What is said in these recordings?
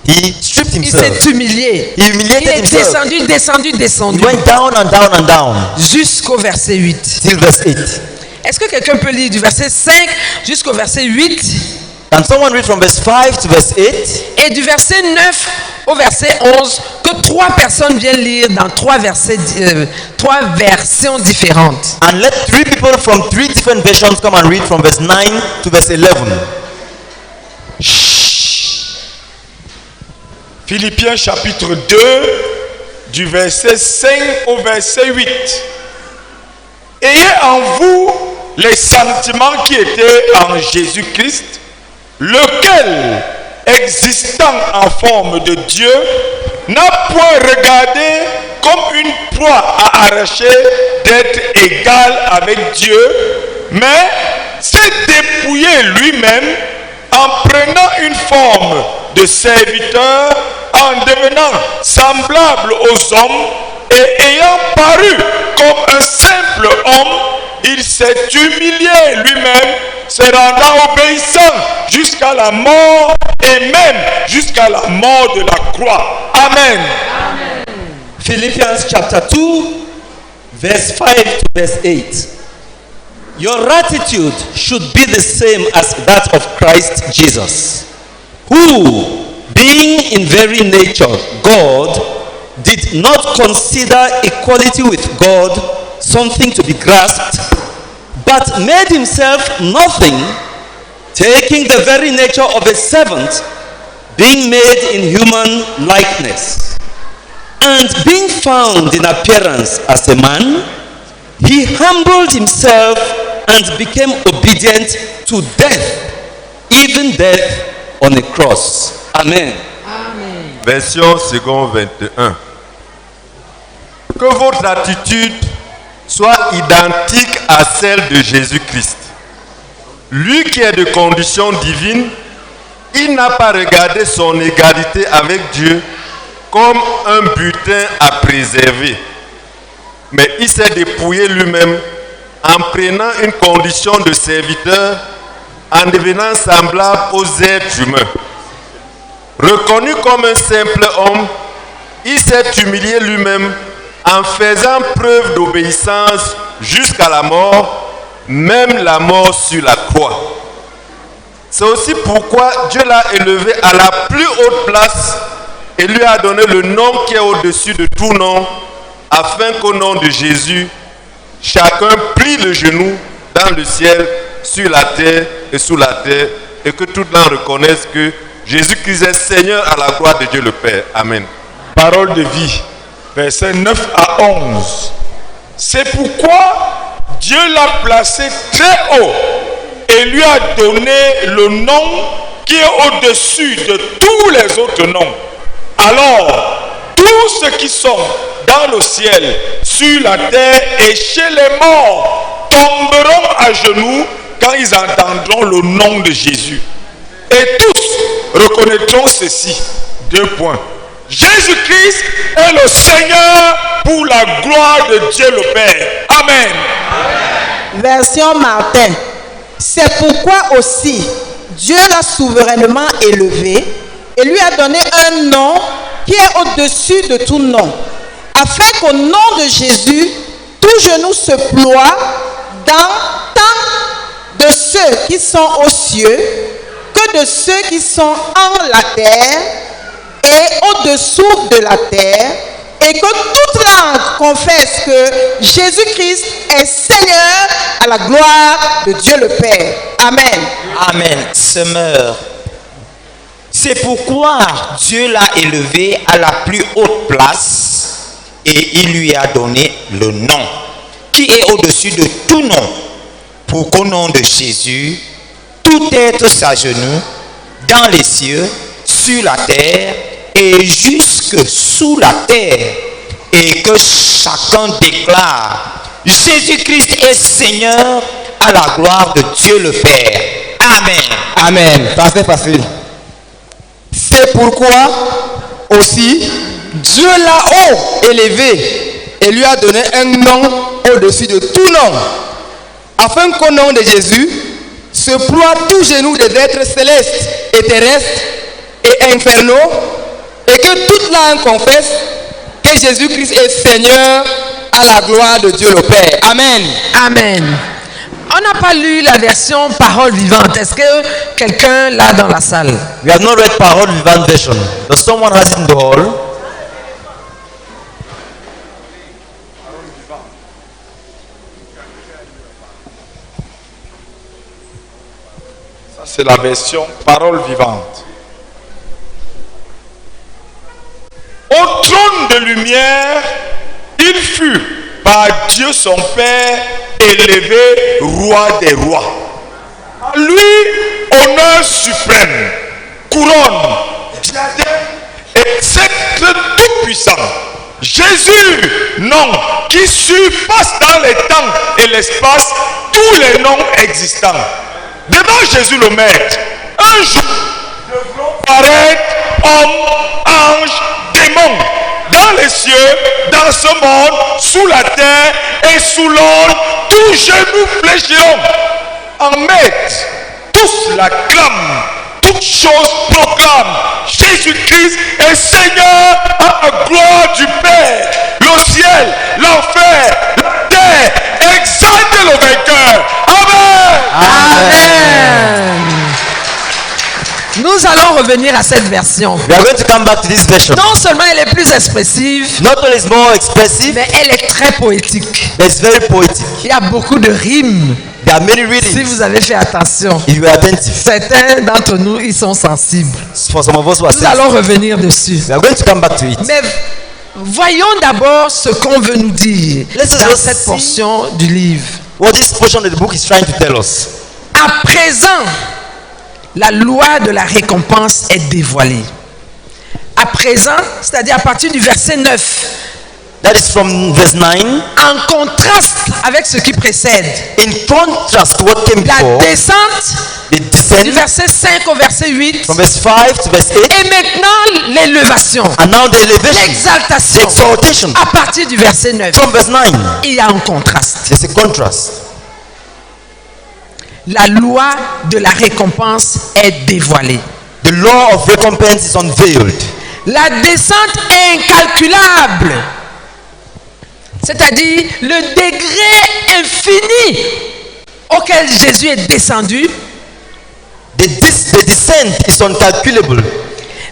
He stripped Il himself. s'est humilié. He humiliated Il est himself. descendu. He went down and down and down Jusqu'au verset 8. till verse 8. Est-ce que quelqu'un peut lire du verset 5 jusqu'au verset 8 Can someone read from verse 5 to verse 8? et du verset 9 au verset 11 que 3 personnes viennent lire dans 3 versions différentes. And let 3 people from 3 different versions come and read from verse 9 to verse 11. Philippiens chapitre 2, du verset 5 au verset 8. Ayez en vous les sentiments qui étaient en Jésus-Christ, lequel, existant en forme de Dieu, n'a point regardé comme une proie à arracher d'être égal avec Dieu, mais s'est dépouillé lui-même en prenant une forme de serviteur, en devenant semblable aux hommes et ayant paru comme un simple homme, il s'est humilié lui-même, se rendant obéissant jusqu'à la mort et même jusqu'à la mort de la croix. Amen. Philippians chapter 2, verse 5 to verse 8. Your attitude should be the same as that of Christ Jesus, who, being in very nature God, did not consider equality with God something to be grasped, but made himself nothing, taking the very nature of a servant, being made in human likeness. And being found in appearance as a man, he humbled himself and became obedient to death, even death on a cross. Amen. Version second 21. Que votre attitude soit identique à celle de Jésus-Christ. Lui qui est de condition divine, il n'a pas regardé son égalité avec Dieu comme un butin à préserver, mais il s'est dépouillé lui-même en prenant une condition de serviteur, en devenant semblable aux êtres humains. Reconnu comme un simple homme, il s'est humilié lui-même en faisant preuve d'obéissance jusqu'à la mort, même la mort sur la croix. C'est aussi pourquoi Dieu l'a élevé à la plus haute place et lui a donné le nom qui est au-dessus de tout nom, afin qu'au nom de Jésus, chacun plie le genou dans le ciel, sur la terre et sous la terre, et que tout le monde reconnaisse que Jésus-Christ est Seigneur à la gloire de Dieu le Père. Amen. Parole de vie, versets 9 à 11. C'est pourquoi Dieu l'a placé très haut et lui a donné le nom qui est au-dessus de tous les autres noms. Alors, tous ceux qui sont dans le ciel, sur la terre et chez les morts tomberont à genoux quand ils entendront le nom de Jésus. Et tous reconnaîtront ceci. 2 points. Jésus-Christ est le Seigneur pour la gloire de Dieu le Père. Amen. Version Martin. C'est pourquoi aussi Dieu l'a souverainement élevé et lui a donné un nom qui est au-dessus de tout nom, afin qu'au nom de Jésus, tout genou se ploie tant de ceux qui sont aux cieux que de ceux qui sont en la terre et au-dessous de la terre, et que toute langue confesse que Jésus-Christ est Seigneur à la gloire de Dieu le Père. Amen. Amen. Semeur. C'est pourquoi Dieu l'a élevé à la plus haute place et il lui a donné le nom qui est au-dessus de tout nom, pour qu'au nom de Jésus, tout être s'agenouille dans les cieux, sur la terre et jusque sous la terre, et que chacun déclare: Jésus-Christ est Seigneur à la gloire de Dieu le Père. Amen. Amen. Pasteur facile. C'est pourquoi aussi Dieu l'a haut élevé et lui a donné un nom au-dessus de tout nom, afin qu'au nom de Jésus se ploie tout genou des êtres célestes et terrestres et infernaux que toute langue confesse que Jésus-Christ est Seigneur à la gloire de Dieu le Père. Amen. Amen. On n'a pas lu la version parole vivante. Est-ce que quelqu'un l'a dans la salle? We have not read Parole Vivant version. Does someone has it in the hall? Ça, c'est la version parole vivante. Au trône de lumière, il fut par Dieu son Père élevé roi des rois. À lui, honneur suprême, couronne, diadème et sceptre tout puissant. Jésus, nom qui surpasse dans les temps et l'espace tous les noms existants. Devant Jésus le Maître, un jour devront paraître hommes, anges, démons, dans les cieux, dans ce monde, sous la terre et sous l'onde, tous genoux fléchiront. En maître, tous l'acclament, toutes choses proclament. Jésus-Christ est Seigneur à la gloire du Père. Le ciel, l'enfer, la terre, exalte le vainqueur. Amen. Amen. Nous allons revenir à cette version. We are going to come back to this version. Non seulement elle est plus expressive, Not only is more expressive, mais elle est très poétique. but it's very poetic. Il y a beaucoup de rimes. There are many Si readings. vous avez fait attention, If you are attentive, certains d'entre nous, ils sont sensibles. for some of us who are Nous sensitive, allons revenir dessus. we are going to come back to it. Mais voyons d'abord ce qu'on veut nous dire Let's dans just cette see portion du livre. What this portion of the book is trying to tell us. À présent, la loi de la récompense est dévoilée. À présent, c'est-à-dire à partir du verset 9, That is from verse 9. en contraste avec ce qui précède, In contrast to what came la before, descente the du descent verset 5 au verset 8, from verse 5 to verse 8, et maintenant l'élévation, and now the elevation, the l'exaltation, exaltation à partir du verset 9. from verse 9. Il y a un contraste. There's a contrast. La loi de la récompense est dévoilée. The law of recompense is unveiled. La descente est incalculable. C'est-à-dire le degré infini auquel Jésus est descendu. The descent is incalculable.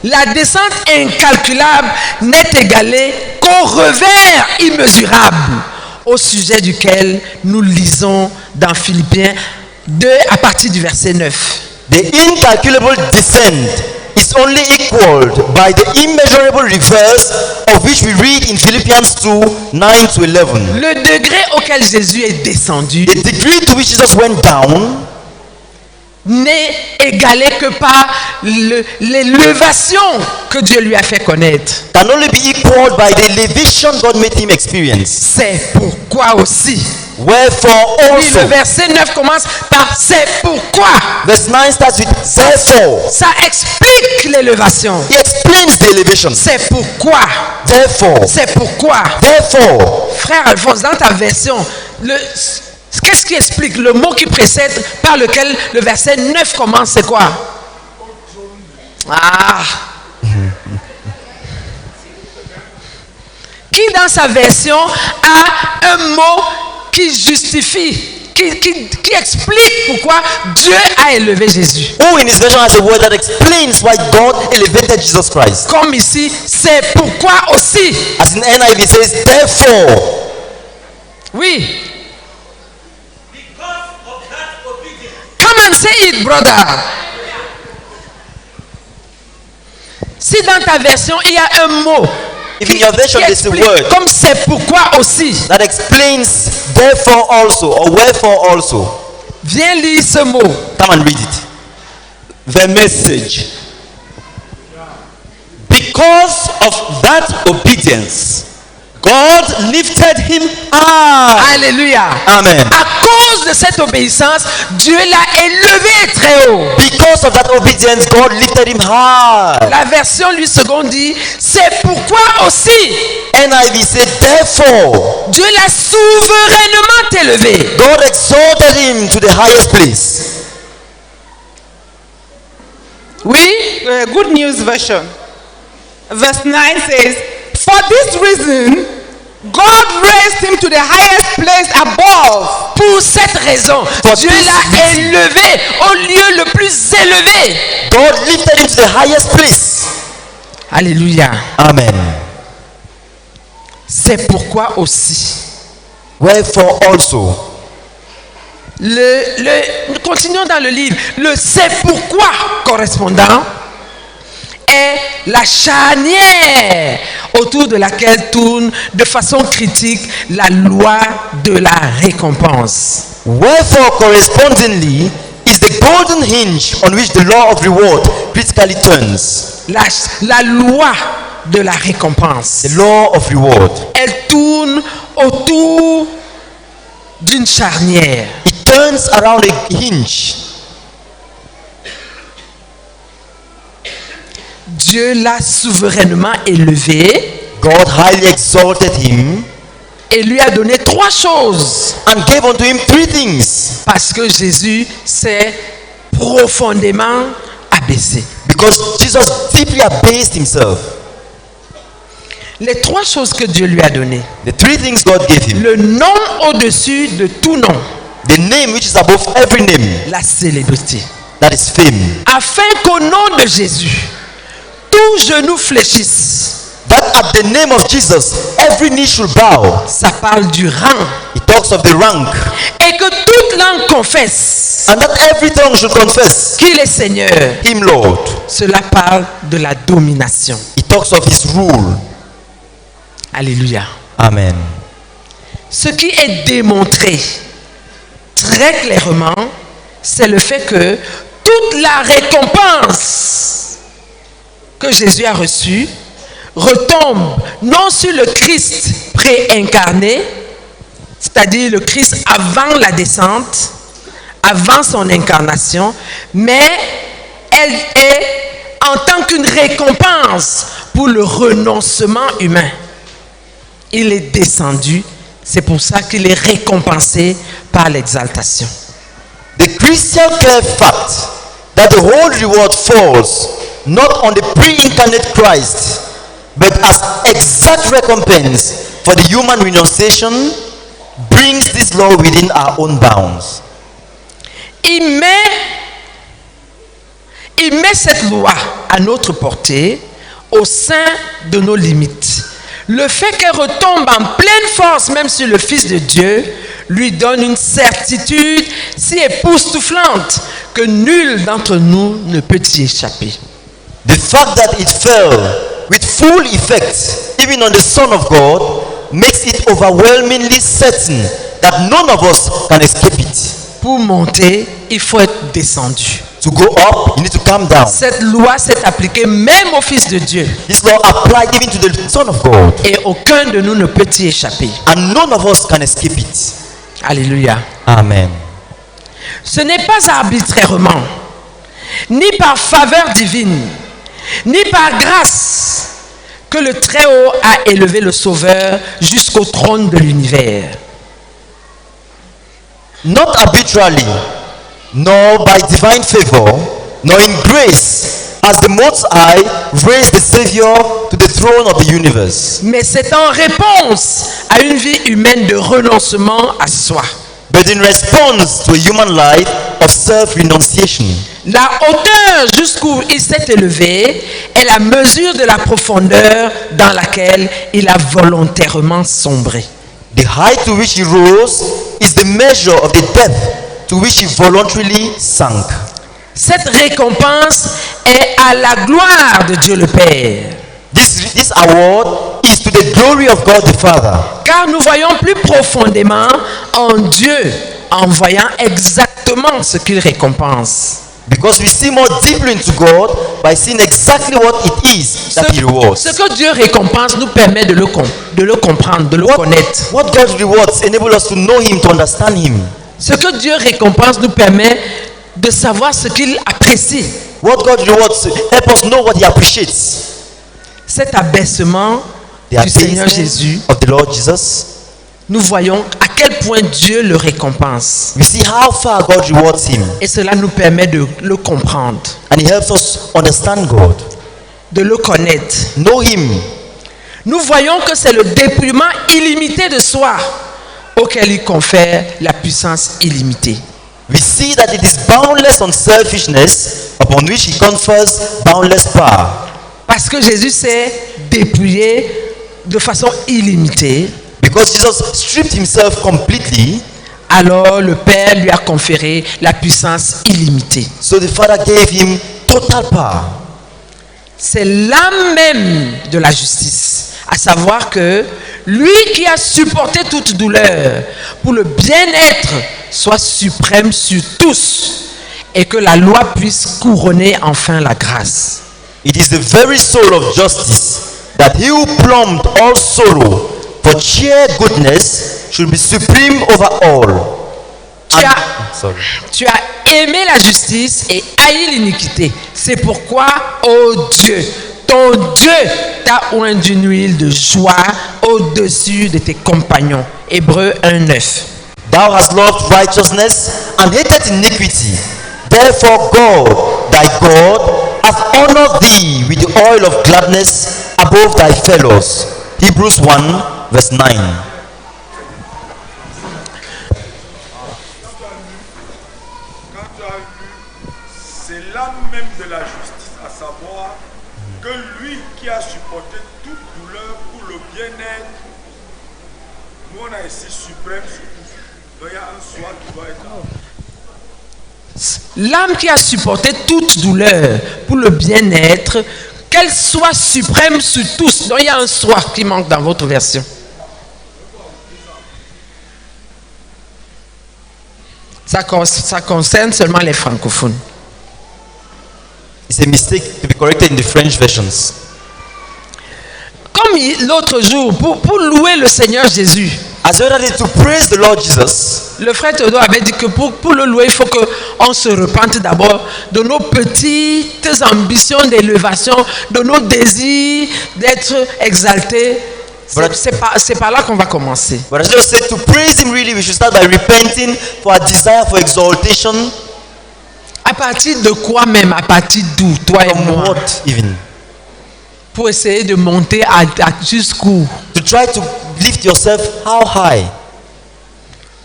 La descente incalculable n'est égalée qu'au revers immesurable au sujet duquel nous lisons dans Philippiens 2 à partir du verset 9. The incalculable descent is only equaled by the immeasurable reverse of which we read in Philippians 2, 9 to 11. Le degré auquel Jésus est descendu The degree to which Jesus went down n'est égalé que par l'élévation que Dieu lui a fait connaître. can only be equaled by the elevation God made him experience. C'est pourquoi aussi. Wherefore Oui, le also. verset 9 commence par c'est pourquoi. Verse 9 starts with therefore. Ça explique l'élévation. He explains the elevation. C'est pourquoi. Therefore. C'est pourquoi. Therefore. Frère Alphonse, dans ta version, qu'est-ce qui explique le mot qui précède par lequel le verset 9 commence, c'est quoi? Ah. Qui dans sa version a un mot qui justifie, qui explique pourquoi Dieu a élevé Jésus? Who in his version has a word that explains why God elevated Jesus Christ? Comme ici, c'est pourquoi aussi. As in NIV it says therefore. Oui. Come and say it, brother. Si dans ta version il y a un mot If in your version there's a word comme c'est pourquoi aussi, that explains therefore also or wherefore also, viens lire ce mot. come and read it. The message. Because of that obedience, God lifted him high. Alléluia. Amen. À cause de cette obéissance, Dieu l'a élevé très haut. Because of that obedience, God lifted him high. La version lui seconde dit, c'est pourquoi aussi NIV said therefore, Dieu l'a souverainement élevé. God exalted him to the highest place. Oui, Good News Version. verse 9 says, "For this reason, God raised him to the highest place above." Pour cette raison, Dieu l'a élevé au lieu le plus élevé. God lifted him to the highest place. Alléluia. Amen. C'est pourquoi aussi. Wherefore also. Nous continuons dans le livre. Le c'est pourquoi correspondant est la charnière autour de laquelle tourne de façon critique la loi de la récompense. Wherefore correspondingly is the golden hinge on which the law of reward critically turns. La loi de la récompense. The law of reward. Elle tourne autour d'une charnière. It turns around a hinge. Dieu l'a souverainement élevé. God highly exalted him. Et lui a donné 3 choses. And gave unto him 3 things. Parce que Jésus s'est profondément abaissé. Because Jesus deeply abased himself. Les 3 choses que Dieu lui a données. The 3 things God gave him. Le nom au-dessus de tout nom. The name which is above every name. La célébrité. That is fame. Afin qu'au nom de Jésus, tout genou fléchisse. That at the name of Jesus, every knee should bow. Ça parle du rang. It talks of the rank. Et que toute langue confesse. And that every tongue should confess. Qu'il est Seigneur. Him Lord. Cela parle de la domination. It talks of his rule. Alléluia. Amen. Ce qui est démontré très clairement, c'est le fait que toute la récompense que Jésus a reçue retombe non sur le Christ préincarné, c'est-à-dire le Christ avant la descente, avant son incarnation, mais elle est en tant qu'une récompense pour le renoncement humain. Il est descendu, c'est pour ça qu'il est récompensé par l'exaltation. The Christian clear fact that the whole reward falls not on the pre-incarnate Christ, but as exact recompense for the human renunciation brings this law within our own bounds. Il met cette loi à notre portée au sein de nos limites. Le fait qu'elle retombe en pleine force même sur le Fils de Dieu lui donne une certitude si époustouflante que nul d'entre nous ne peut y échapper. The fact that it fell with full effect even on the Son of God makes it overwhelmingly certain that none of us can escape it. Pour monter, il faut être descendu. To go up, you need to come down. Cette loi s'est appliquée même au Fils de Dieu. This law applied even to the Son of God. Et aucun de nous ne peut y échapper. And none of us can escape it. Alléluia. Amen. Ce n'est pas arbitrairement, ni par faveur divine, ni par grâce que le Très-Haut a élevé le Sauveur jusqu'au trône de l'univers. Not arbitrarily, nor by divine favor, nor in grace, as the Most High raised the Savior to the throne of the universe. Mais c'est en réponse à une vie humaine de renoncement à soi. But in response to a human life of self-renunciation. La hauteur jusqu'où il s'est élevé est la mesure de la profondeur dans laquelle il a volontairement sombré. The height to which he rose is the measure of the depth to which he voluntarily sank. Cette récompense est à la gloire de Dieu le Père. This award is to the glory of God the Father. Car nous voyons plus profondément en Dieu en voyant exactement ce qu'il récompense. Because we see more deeply into God by seeing exactly what it is that He rewards. Ce que Dieu récompense nous permet de le comprendre, de le connaître. What God rewards enable us to know Him, to understand Him. Ce que Dieu récompense nous permet de savoir ce qu'il apprécie. What God rewards help us know what He appreciates. Cet abaissement du Seigneur Jésus, of the Lord Jesus, nous voyons à quel point Dieu le récompense. we see how far God rewards Him, Et cela nous permet de le comprendre. and He helps us understand God. de le connaître. know Him. Nous voyons que c'est le dépouillement illimité de soi auquel il confère la puissance illimitée. We see that it is boundless unselfishness upon which He confers boundless power. Parce que Jésus s'est dépouillé de façon illimitée, Because Jesus stripped Himself completely, alors le Père lui a conféré la puissance illimitée. so the Father gave Him total power. C'est l'âme même de la justice, à savoir que lui qui a supporté toute douleur pour le bien-être soit suprême sur tous et que la loi puisse couronner enfin la grâce. It is the very soul of justice that He who plumbed all sorrow for sheer goodness should be supreme over all. Tu as aimé la justice et haï l'iniquité. C'est pourquoi, ô Dieu, ton Dieu t'a oint d'une huile de joie au-dessus de tes compagnons. Hébreux 1:9. Thou hast loved righteousness and hated iniquity. Therefore God, thy God, hath honored thee with the oil of gladness above thy fellows. Hebrews 1:9. Quand tu as lu, c'est l'âme même de la justice, à savoir que lui qui a supporté toute douleur pour le bien-être, nous on a ici suprême sur tout. Donc il y a un soi qui doit être là. L'âme qui a supporté toute douleur pour le bien-être, qu'elle soit suprême sur tous. Donc il y a un soi qui manque dans votre version. Ça concerne seulement les francophones. It's a mistake to be corrected in the French versions. Comme l'autre jour, pour louer le Seigneur Jésus, As well as to praise the Lord Jesus, le frère Théodore avait dit que pour le louer, il faut qu'on se repente d'abord de nos petites ambitions d'élévation, de nos désirs d'être exaltés. C'est par là qu'on va commencer. but I just said to praise Him really, we should start by repenting for our desire for exaltation. À partir de quoi même? À partir d'où? Toi et From moi. what even? Pour essayer de monter jusqu'où? To try to lift yourself how high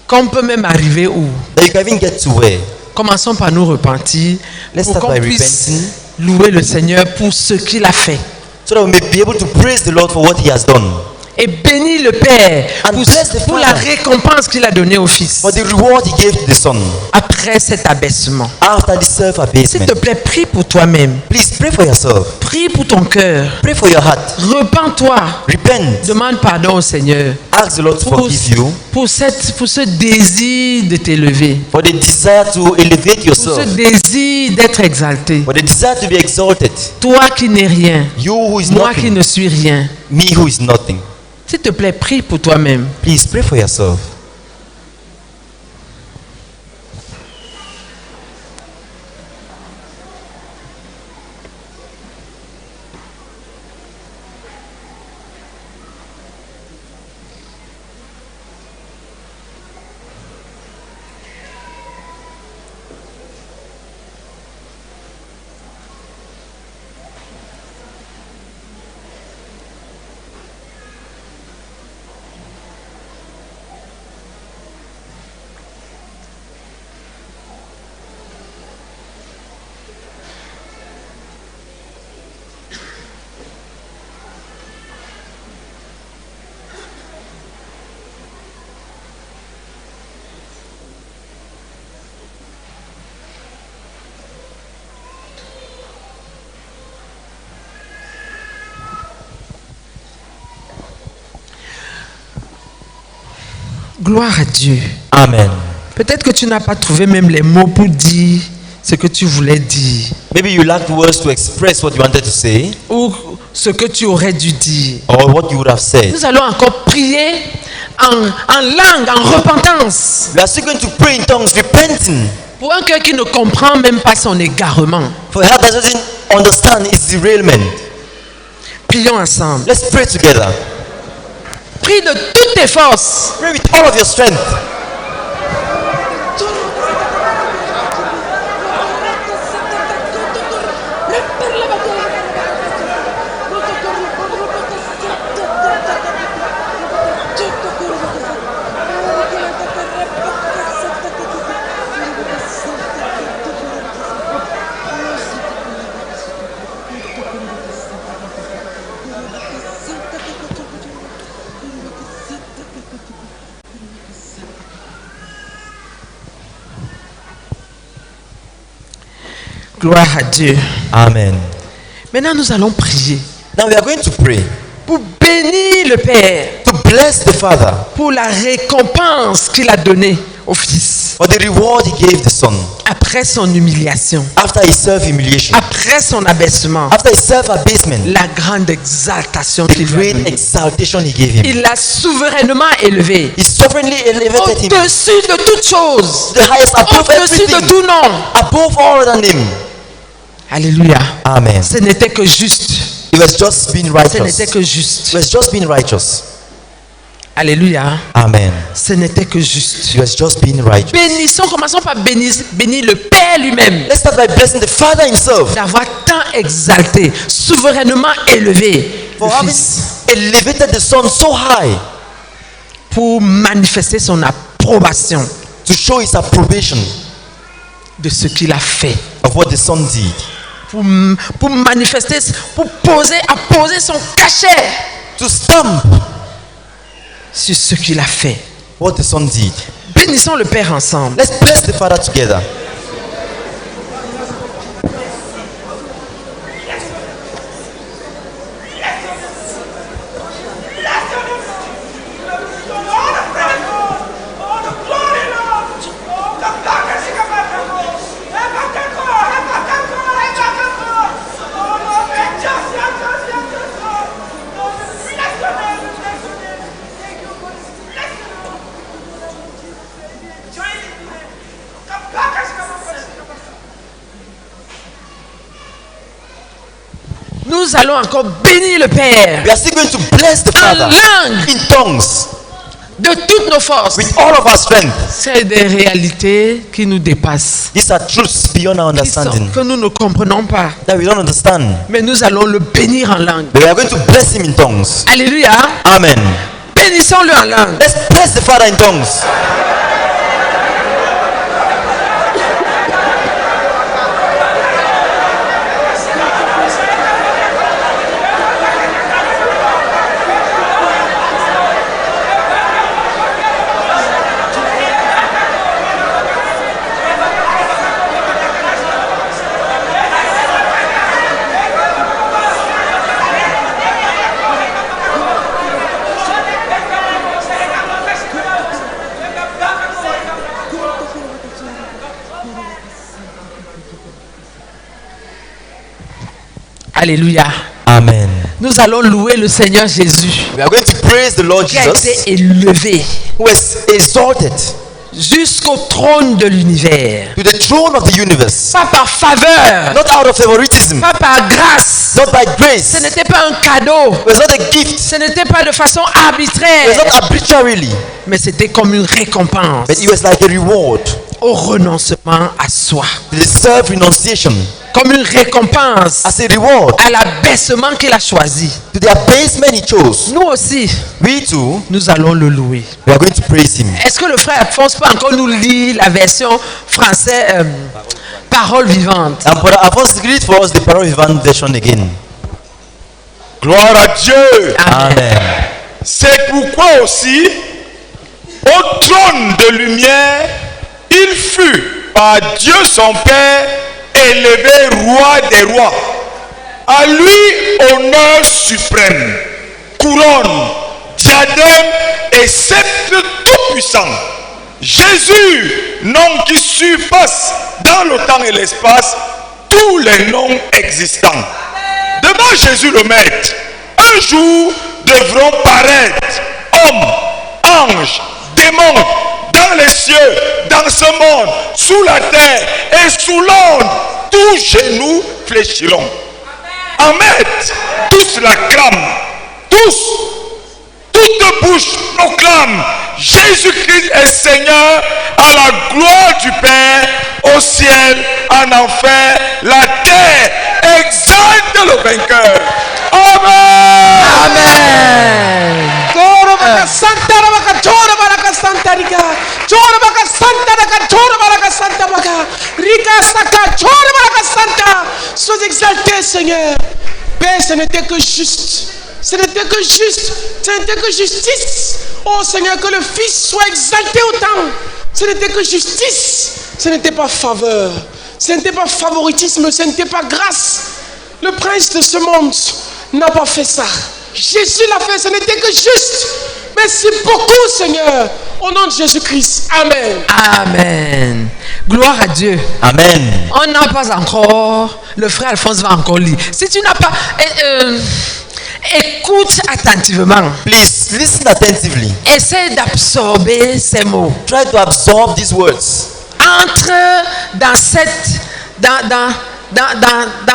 Qu'on peut même arriver où? that you can even get to where? Commençons par nous repentir Let's pour start qu'on by puisse repenting, louer le Seigneur pour ce qu'il a fait. so that we may be able to praise the Lord for what He has done, Et bénis le Père And bless the pour la Father. récompense qu'il a donnée au Fils. for the reward He gave to the Son Après cet abaissement. after the S'il self-abasement. te plaît, prie pour toi-même. Please pray for yourself. Prie pour ton cœur. Pray for your heart. Repens-toi. Repent. Demande pardon au Seigneur Ask the Lord to forgive you pour ce désir de t'élever. for the desire to elevate Pour ce yourself, désir d'être exalté. for the desire to be exalted. Toi qui n'es rien. You who is Moi qui nothing, ne suis rien. me who is nothing. S'il te plaît, prie pour toi-même. Please pray for yourself. Gloire à Dieu. Amen. Peut-être que tu n'as pas trouvé même les mots pour dire ce que tu voulais dire. Maybe you lacked words to express what you wanted to say Ou ce que tu aurais dû dire. or what you would have said. Nous allons encore prier en langue, en repentance. We are still going to pray in tongues, repenting Pour un cœur qui ne comprend même pas son égarement. for a heart that doesn't understand its derailment. Prions ensemble. Let's pray together. Prie de toutes tes forces. Pray with all of your strength. Gloire à Dieu. Amen. Maintenant, nous allons prier Now we are going to pray pour bénir le Père to bless the Father pour la récompense qu'il a donnée au Fils for the reward he gave the Son après son humiliation, after his self-humiliation, après son abaissement, after his self-abasement, la grande exaltation the qu'il lui a great donnée. exaltation he gave him. Il l'a souverainement élevé He sovereignly elevated him au-dessus de toutes choses, to the highest, above au-dessus de everything, tout nom. above all other name. Alléluia. Amen. Ce n'était que juste. He was just being Ce righteous. n'était que He juste. was just being righteous. Alléluia. Amen. Ce n'était que juste. He was just being righteous. Bénissons, commençons par bénir le Père lui-même Let's start by blessing the Father himself d'avoir tant exalté, souverainement élevé for le having Fils elevated the Son so high pour manifester son approbation to show his approbation de ce qu'il a fait. of what the Son did, Pour manifester, pour apposer son cachet to stamp sur ce qu'il a fait. what the Son did. Bénissons le Père ensemble. Let's bless the Father together. Nous allons encore bénir le Père We are still going to bless the en Father langue in tongues de toutes nos forces. with all of our strength. C'est des réalités qui nous dépassent, These are truths beyond our understanding que nous ne comprenons pas. that we don't understand. Mais nous allons le bénir en langue. But we are going to bless him in tongues. Alléluia. Amen. Bénissons-le en langue. Let's bless the Father in tongues. Alléluia. Amen. Nous allons louer le Seigneur Jésus We are going to praise the Lord qui a Jesus, été élevé who is exalted jusqu'au trône de l'univers. to the throne of the universe, Pas par faveur, not out of favoritism, pas par grâce. not by Ce grace. n'était pas un cadeau. It was not a gift. Ce n'était pas de façon It was arbitraire. not arbitrarily, Mais c'était comme une récompense but it was like a reward au renoncement à soi. to the self-renunciation, Comme une récompense as a reward à l'abaissement qu'il a choisi. to the abasement he chose. Nous aussi, We too, nous allons le louer. we are going to praise him. Est-ce que le frère Alphonse peut encore nous lire la version française Parole vivante? And Brother Alphonse, read for us the Parole Vivante version again. Gloire à Dieu. Amen. C'est pourquoi aussi, au trône de lumière, il fut par Dieu son Père élevé roi des rois. À lui honneur suprême, couronne, diadème et sceptre tout puissant. Jésus, nom qui surpasse dans le temps et l'espace tous les noms existants. Devant Jésus le Maître, un jour devront paraître hommes, anges, démons, dans les cieux, dans ce monde, sous la terre et sous l'onde. Tous genoux fléchiront. Ahmed, tous l'acclament, tous, toute bouche proclame Jésus-Christ est Seigneur, à la gloire du Père, au ciel, en enfer, la terre exalte le vainqueur. Amen. Amen. Sois exalté, Seigneur. Père, ce n'était que juste. Ce n'était que juste. Ce n'était que justice. Oh Seigneur, que le Fils soit exalté autant. Ce n'était que justice. Ce n'était pas faveur. Ce n'était pas favoritisme, ce n'était pas grâce. Le prince de ce monde n'a pas fait ça. Jésus l'a fait, ce n'était que juste. Merci beaucoup, Seigneur. Au nom de Jésus-Christ. Amen. Amen. Gloire à Dieu. Amen. On n'a pas encore. Le frère Alphonse va encore lire. Si tu n'as pas. Écoute attentivement. Please listen attentively. Essaie d'absorber ces mots. Try to absorb these words. Entre dans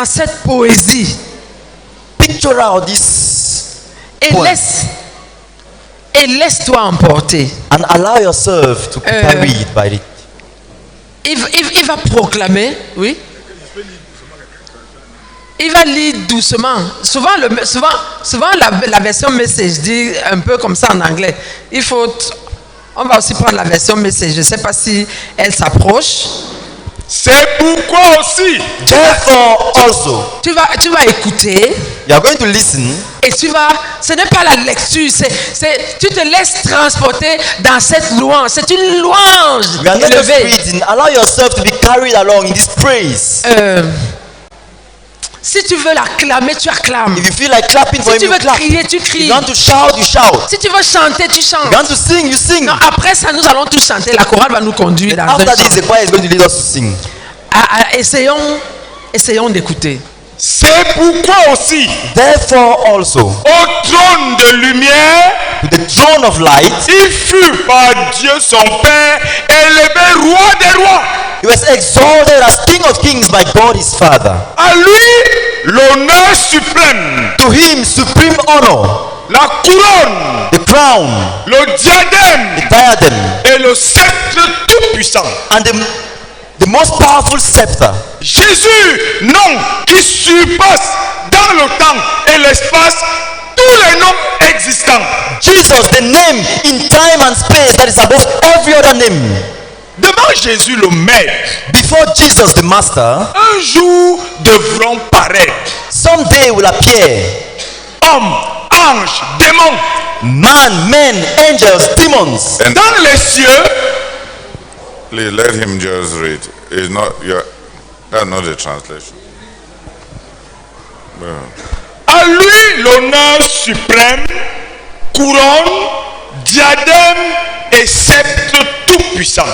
cette poésie. Picture out this Et poem. laisse-toi emporter. And allow yourself to be carried by it. Il va proclamer, oui. Il va lire doucement. Souvent la version message dit un peu comme ça en anglais. On va aussi prendre la version message. Je ne sais pas si elle s'approche. C'est pourquoi aussi, Therefore also, Tu vas écouter. you are going to listen. Et ce n'est pas la lecture, tu te laisses transporter dans cette louange. C'est une louange You are not just élevée. reading. Allow yourself to be carried along in this praise. Si tu veux l'acclamer, tu acclames. If you feel like clapping for Si him, tu you veux clap. crier, tu If cries. you want to shout, you shout. Si tu veux chanter, tu chantes. If you want to sing, you sing. Non, après ça, nous allons tous chanter. La chorale va nous conduire dans un After this, chant. the choir is going to lead us to sing. Essayons d'écouter. c'est pourquoi aussi, Therefore also, au trône de lumière, to the throne of light, il fut par Dieu son Père élevé roi des rois. he was exalted as King of Kings by God his Father. À lui, l'honneur suprême, To him, supreme honor, la couronne, the crown, le diadème the diadem, et le sceptre tout-puissant. and the most powerful scepter. Jésus, nom qui surpasse dans le temps et l'espace tous les noms existants. Jesus, the name in time and space that is above every other name. Devant Jésus le Maître, Before Jesus, the Master, un jour devront paraître someday will appear hommes, anges, démons man, men, angels, demons. dans les cieux. Please let him just read. It's not your. That's not the translation. À lui l'honneur suprême, couronne, diadème et sceptre tout-puissant.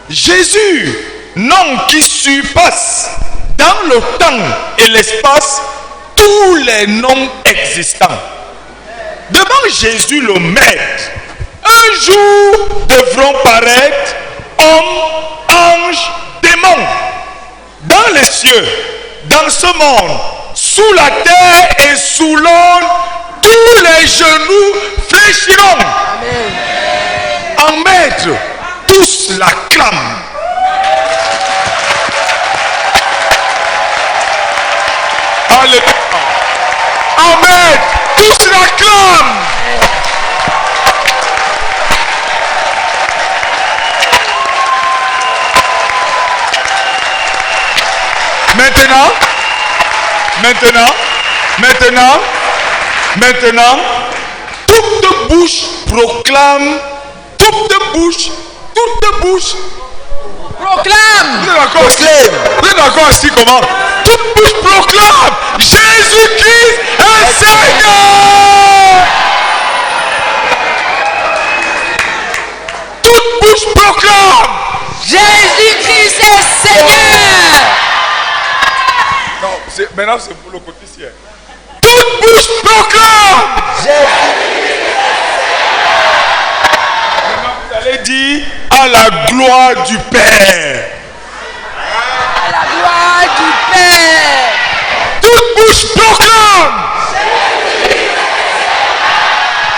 Jésus, nom qui surpasse dans le temps et l'espace tous les noms existants. Devant Jésus le Maître, un jour devront paraître hommes, anges, démons, dans les cieux, dans ce monde, sous la terre et sous l'eau, tous les genoux fléchiront. En Maître, tous l'acclament. Alléluia. En Maître, tous l'acclament. Maintenant, toute bouche proclame, toute bouche Proclame. Vous êtes d'accord ici comment? Toute bouche proclame Jésus-Christ est Seigneur. Toute bouche proclame Jésus-Christ est Seigneur. Non, maintenant c'est pour le côté ici. Toute bouche proclame Maintenant vous allez dire à la gloire du Père. À la gloire du Père. Toute bouche proclame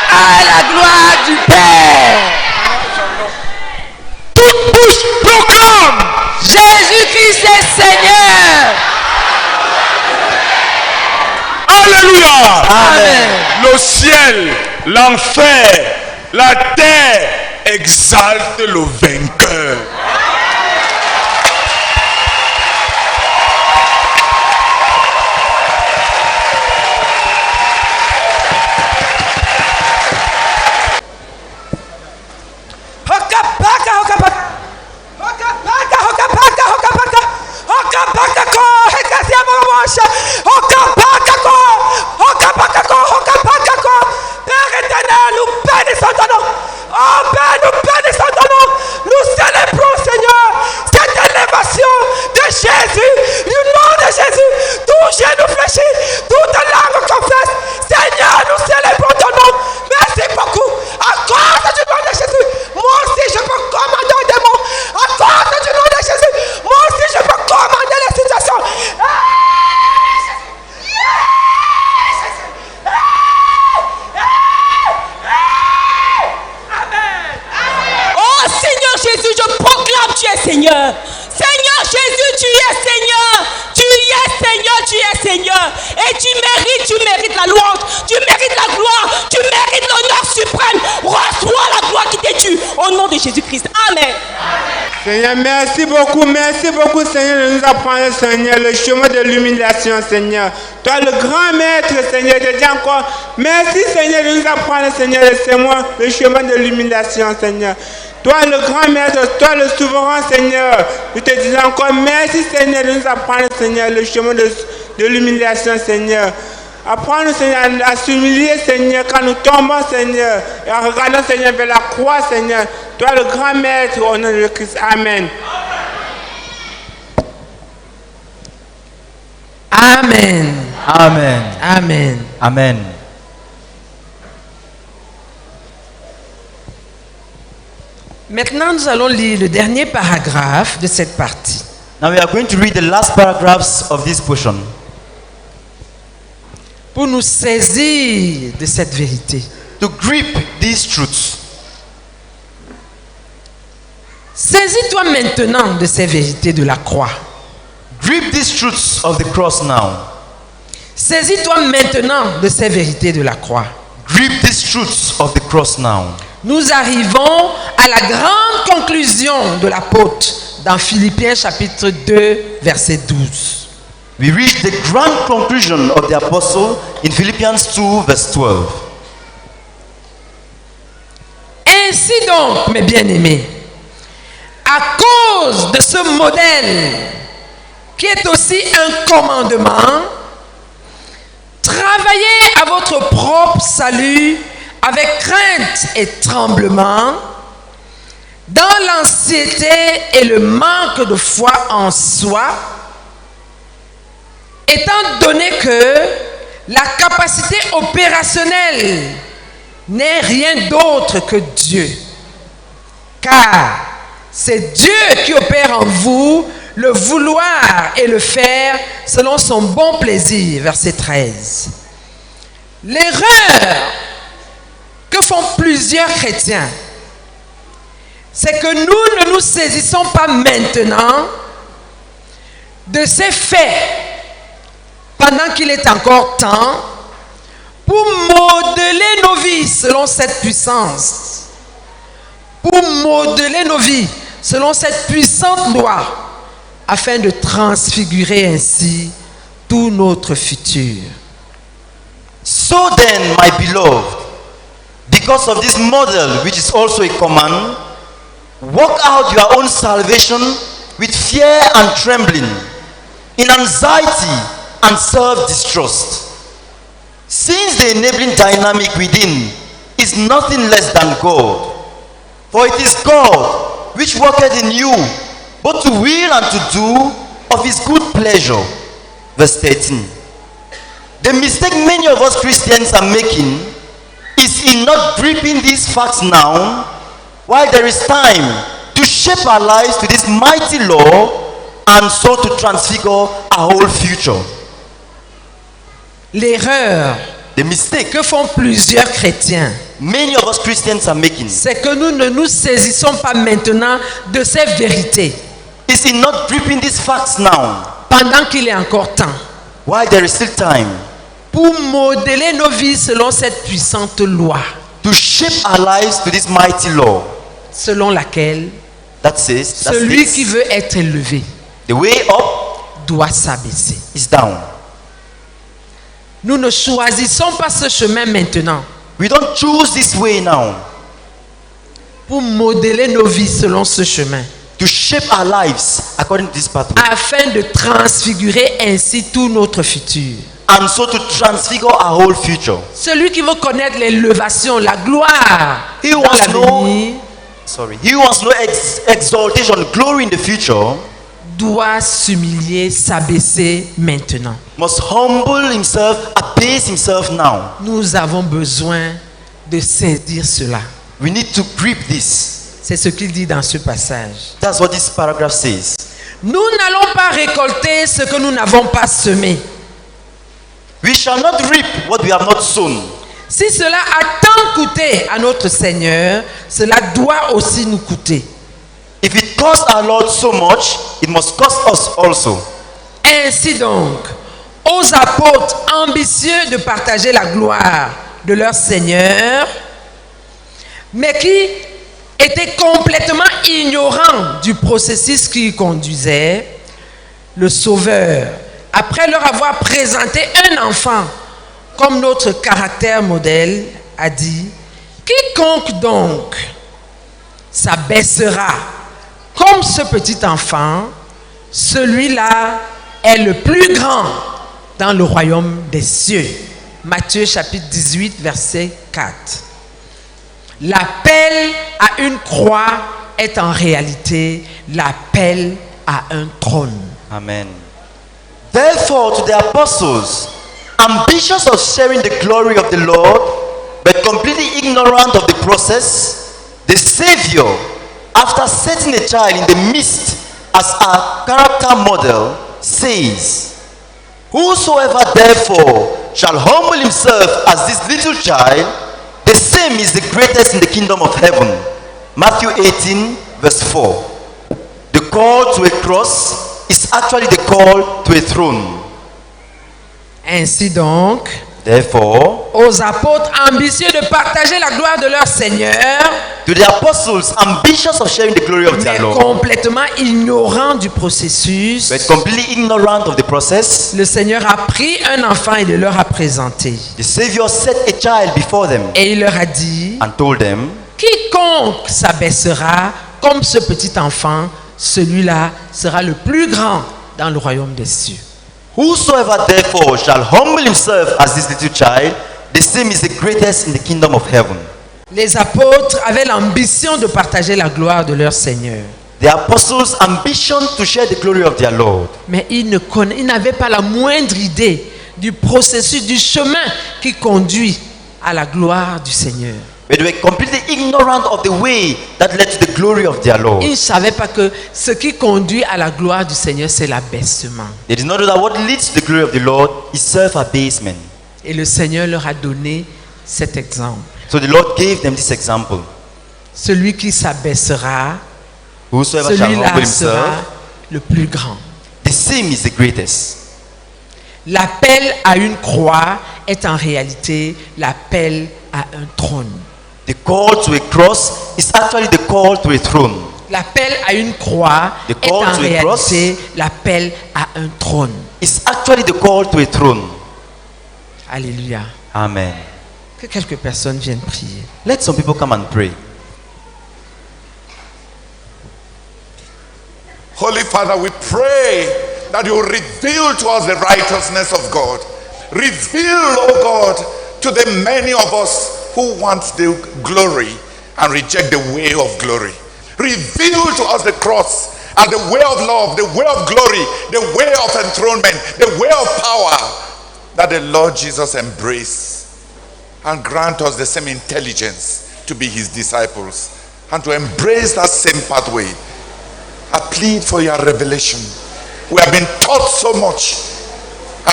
À la gloire du Père. toute bouche proclame Jésus-Christ est Seigneur. Alléluia. Amen. Le ciel, l'enfer, la terre exalte le vainqueur. mérites la louange, tu mérites la gloire, tu mérites l'honneur suprême. Reçois la gloire qui t'est due au nom de Jésus-Christ. Amen. Seigneur, merci beaucoup, Seigneur, de nous apprendre, Seigneur, le chemin de l'humiliation, Seigneur. Toi, le grand maître, Seigneur, je dis encore, merci, Seigneur, de nous apprendre, Seigneur, le chemin de l'humiliation, Seigneur. Toi, le grand maître, toi, le souverain, Seigneur, je te dis encore, merci, Seigneur, de nous apprendre, Seigneur, le chemin de l'humiliation, Seigneur. Apprends-nous, Seigneur, à s'humilier, Seigneur, quand nous tombons, Seigneur, et en regardant, Seigneur, vers la croix, Seigneur. Toi, le grand maître, au nom de Christ. Amen. Amen. Amen. Amen. Amen. Maintenant, nous allons lire le dernier paragraphe de cette partie. Now we are going to read the last paragraphs of this portion. Pour nous saisir de cette vérité. To grip these truths. Saisis-toi maintenant de ces vérités de la croix. Grip these truths of the cross now. Saisis-toi maintenant de ces vérités de la croix. Grip these truths of the cross now. Nous arrivons à la grande conclusion de l'apôtre dans Philippiens chapitre 2, verset 12. We reach the grand conclusion of the apostle in Philippians 2, verse 12. Ainsi donc, mes bien-aimés, à cause de ce modèle qui est aussi un commandement, travaillez à votre propre salut avec crainte et tremblement, dans l'anxiété et le manque de foi en soi, étant donné que la capacité opérationnelle n'est rien d'autre que Dieu. Car c'est Dieu qui opère en vous le vouloir et le faire selon son bon plaisir. Verset 13. L'erreur que font plusieurs chrétiens, c'est que nous ne nous saisissons pas maintenant de ces faits pendant qu'il est encore temps pour modeler nos vies selon cette puissance, pour modeler nos vies selon cette puissante loi, afin de transfigurer ainsi tout notre futur. So then, my beloved, because of this model, which is also a command, work out your own salvation with fear and trembling, in anxiety and self-distrust. Since the enabling dynamic within is nothing less than God, for it is God which worketh in you both to will and to do of his good pleasure. Verse 13. The mistake many of us Christians are making is in not gripping these facts now, while there is time to shape our lives to this mighty law and so to transfigure our whole future. L'erreur que font plusieurs chrétiens, many of us Christians are making, c'est que nous ne nous saisissons pas maintenant de ces vérités. Is in not gripping these facts now, pendant qu'il est encore temps, while there is still time, pour modeler nos vies selon cette puissante loi, to shape our lives to this mighty law, selon laquelle celui qui veut être élevé, the way up, doit s'abaisser. Is down. Nous ne choisissons pas ce chemin maintenant. We don't choose this way now. Pour modeler nos vies selon ce chemin. To shape our lives according to this pathway. Afin de transfigurer ainsi tout notre futur. And so to transfigure our whole future. Celui qui veut connaître l'élévation, la gloire, he wants no exaltation, glory in the future. Doit s'humilier, s'abaisser maintenant. Must humble himself, abase himself now. Nous avons besoin de saisir cela. We need to grip this. C'est ce qu'il dit dans ce passage. That's what this paragraph says. Nous n'allons pas récolter ce que nous n'avons pas semé. We shall not reap what we have not sown. Si cela a tant coûté à notre Seigneur, cela doit aussi nous coûter. If it cost our Lord so much, it must cost us also. Ainsi donc, aux apôtres ambitieux de partager la gloire de leur Seigneur, mais qui étaient complètement ignorants du processus qui conduisait, le Sauveur, après leur avoir présenté un enfant comme notre caractère modèle, a dit: quiconque donc s'abaissera comme ce petit enfant, celui-là est le plus grand dans le royaume des cieux. Matthieu chapitre 18, verset 4. L'appel à une croix est en réalité l'appel à un trône. Amen. Therefore, to the apostles, ambitious of sharing the glory of the Lord, but completely ignorant of the process, the Savior, after setting a child in the midst as a character model, says, whosoever therefore shall humble himself as this little child, the same is the greatest in the kingdom of heaven. Matthew 18, verse 4. The call to a cross is actually the call to a throne. Ainsi donc, Therefore, aux apôtres ambitieux de partager la gloire de leur Seigneur, to the apostles ambitious of sharing the glory of their mais Lord, complètement ignorants du processus, but completely ignorant of the process, le Seigneur a pris un enfant et le leur a présenté. the Savior set a child before them Et il leur a dit: and told them, quiconque s'abaissera comme ce petit enfant, celui-là sera le plus grand dans le royaume des cieux. whosoever therefore shall humble himself as this little child, the same is the greatest in the kingdom of heaven. Les apôtres avaient l'ambition de partager la gloire de leur Seigneur. The apostles' ambition to share the glory of their Lord, Mais ils n'avaient pas la moindre idée du processus, du chemin qui conduit à la gloire du Seigneur. but they were completely ignorant of the way that led to the glory of their Lord. Ils ne savaient pas que ce qui conduit à la gloire du Seigneur, c'est l'abaissement. They did not know that what leads to the glory of the Lord is self-abasement. Et le Seigneur leur a donné cet exemple. So the Lord gave them this example. Celui qui s'abaissera, Whosoever shall celui-là humble sera himself, le plus grand. the same is the greatest. L'appel à une croix est en réalité l'appel à un trône. The call to a cross is actually the call to a throne. L'appel à une croix The est call en to a cross réalité l'appel à un trône. It's actually the call to a throne. Alléluia. Amen. Que quelques personnes viennent prier. Let some people come and pray. Holy Father, we pray that you reveal to us the righteousness of God. Reveal, oh God, to the many of us who want the glory and reject the way of glory. Reveal to us the cross and the way of love, the way of glory, the way of enthronement, the way of power that the Lord Jesus embraced, and grant us the same intelligence to be his disciples and to embrace that same pathway. I plead for your revelation. We have been taught so much,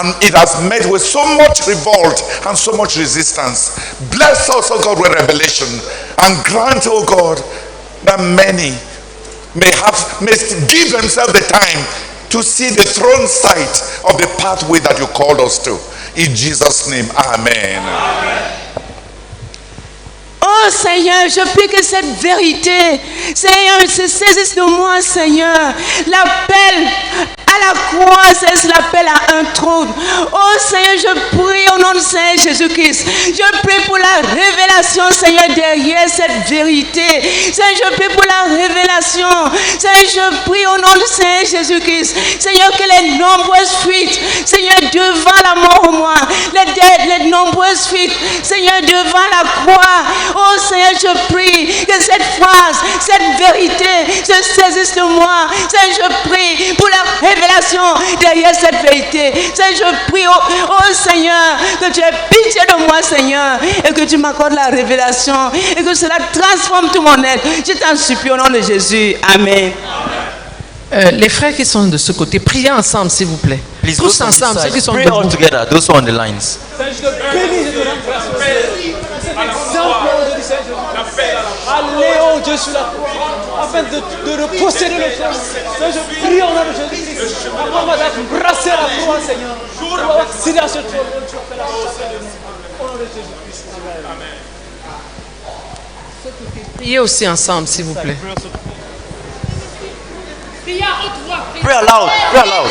and it has met with so much revolt and so much resistance. Bless us, oh God, with revelation, and grant, oh God, that many may give themselves the time to see the throne site of the pathway that you called us to. In Jesus' name, amen. Oh Seigneur, je prie que cette vérité, Seigneur, se saisisse de moi, Seigneur. L'appel à la croix, c'est l'appel à un trône. Oh Seigneur, je prie au nom de Seigneur Jésus-Christ. Je prie pour la révélation, Seigneur, derrière cette vérité. Seigneur, je prie pour la révélation. Seigneur, je prie au nom de Seigneur Jésus-Christ. Seigneur, que les nombreuses fuites, Seigneur, devant la mort au moins, les nombreuses fuites, Seigneur, devant la croix. Oh Seigneur, je prie que cette phrase, cette vérité se saisisse de moi. Seigneur, je prie pour la révélation derrière cette vérité. Seigneur, je prie, oh Seigneur, que tu aies pitié de moi, Seigneur, et que tu m'accordes la révélation, et que cela transforme tout mon être. Je t'en supplie au nom de Jésus. Amen. Les frères qui sont de ce côté, priez ensemble, s'il vous plaît. Please, Tous those on this ensemble, ceux side, qui sont pray debout. all together. Those who are on the lines. Je te bénis, je te rends grâce au Seigneur. Cet exemple, oh Dieu du Seigneur. Allez, oh Dieu, sur la croix, afin de posséder le trône. Seigneur, je prie au nom de Jésus-Christ. Maman, madame, brassez la croix, Seigneur. Vaccination, tu as fait la chapelle de nous. Au nom de Jésus-Christ. Amen. Priez aussi ensemble, s'il vous plaît. Pray aloud. Pray aloud.